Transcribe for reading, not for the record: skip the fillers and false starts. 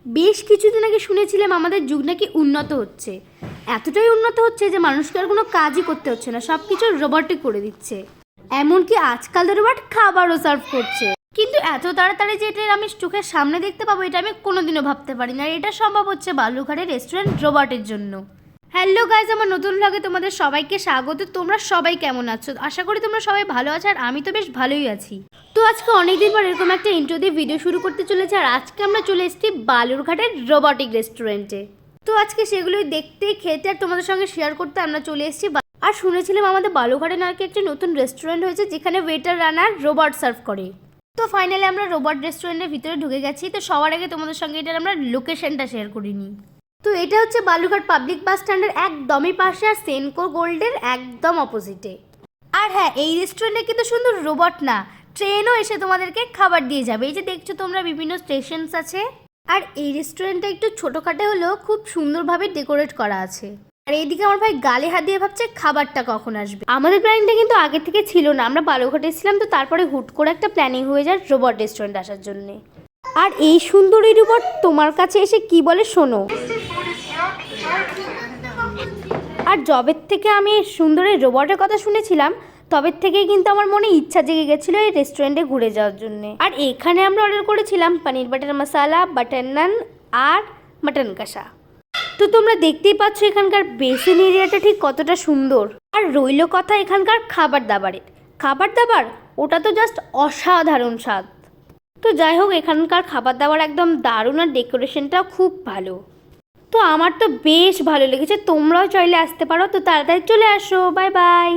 বেশ কিছুদিন আগে শুনেছিলাম আমাদের যুগ নাকি উন্নত হচ্ছে, এতটাই উন্নত হচ্ছে যে মানুষকে আর কোনো কাজই করতে হচ্ছে না, সব কিছু রোবটই করে দিচ্ছে। এমনকি আজকাল তো রোবট খাবারও সার্ভ করছে। কিন্তু এত তাড়াতাড়ি যে এটা আমি চোখের সামনে দেখতে পাবো এটা আমি কোনোদিনও ভাবতে পারি না। এটা সম্ভব হচ্ছে বালুঘাটের রেস্টুরেন্ট রোবটের জন্য। হ্যালো গাইজ, আমার নতুন ব্লগে তোমাদের সবাইকে স্বাগত। তোমরা সবাই কেমন আছো? আশা করি তোমরা সবাই ভালো আছো, আর আমি তো বেশ ভালোই আছি। তো আজকে অনেকদিন পর এরকম একটা ইন্ট্রো দিয়ে ভিডিও শুরু করতে চলেছে, আর আজকে আমরা চলে এসেছি বালুরঘাটের রোবটিক রেস্টুরেন্টে। তো আজকে সেগুলোই দেখতে, খেতে আর তোমাদের সঙ্গে শেয়ার করতে আমরা চলে এসেছি। আর শুনেছিলাম আমাদের বালুরঘাটে নাকি একটা নতুন রেস্টুরেন্ট হয়েছে যেখানে ওয়েটার রানার রোবট সার্ভ করে। তো ফাইনালি আমরা রোবট রেস্টুরেন্টের ভিতরে ঢুকে গেছি। তো সবার আগে তোমাদের সঙ্গে এটার আমরা লোকেশনটা শেয়ার করিনি। তো এটা হচ্ছে বালুরঘাট পাবলিক বাস স্ট্যান্ডের একদমই পাশে, আর সেনকো গোল্ডের একদম অপোজিটে। আর হ্যাঁ, এই রেস্টুরেন্টে কিন্তু শুধু রোবট না, ট্রেনও এসে তোমাদেরকে খাবার দিয়ে যাবে। এই যে দেখছো তোমরা বিভিন্ন স্টেশনস আছে। আর এই রেস্টুরেন্টটা একটু ছোটোখাটো হলেও খুব সুন্দরভাবে ডেকোরেট করা আছে। আর এইদিকে আমার ভাই গালে হাত দিয়ে ভাবছে খাবারটা কখন আসবে। আমাদের প্ল্যানিংটা কিন্তু আগে থেকে ছিল না, আমরা বালুরঘাটে ছিলাম, তো তারপরে হুট করে একটা প্ল্যানিং হয়ে যায় রোবট রেস্টুরেন্ট আসার জন্যে। আর এই সুন্দরী রোবট তোমার কাছে এসে কি বলে শোনো। আর জবের থেকে আমি এই সুন্দর এই রোবটের কথা শুনেছিলাম, তবের থেকেই কিন্তু আমার মনে ইচ্ছা জেগে গেছিলো এই রেস্টুরেন্টে ঘুরে যাওয়ার জন্যে। আর এখানে আমরা অর্ডার করেছিলাম পনির বাটার মশালা, বাটার নান আর মাটন কষা। তো তোমরা দেখতেই পাচ্ছ এখানকার বেসিন এরিয়াটা ঠিক কতটা সুন্দর। আর রইল কথা এখানকার খাবার দাবার ওটা তো জাস্ট অসাধারণ স্বাদ। তো যাই হোক, এখানকার খাবার দাবার একদম দারুণ, আর ডেকোরেশনটাও খুব ভালো। তো আমার তো বেশ ভালো লেগেছে, তোমরাও চাইলে আসতে পারো। তো তাড়াতাড়ি চলে আসো। Bye bye.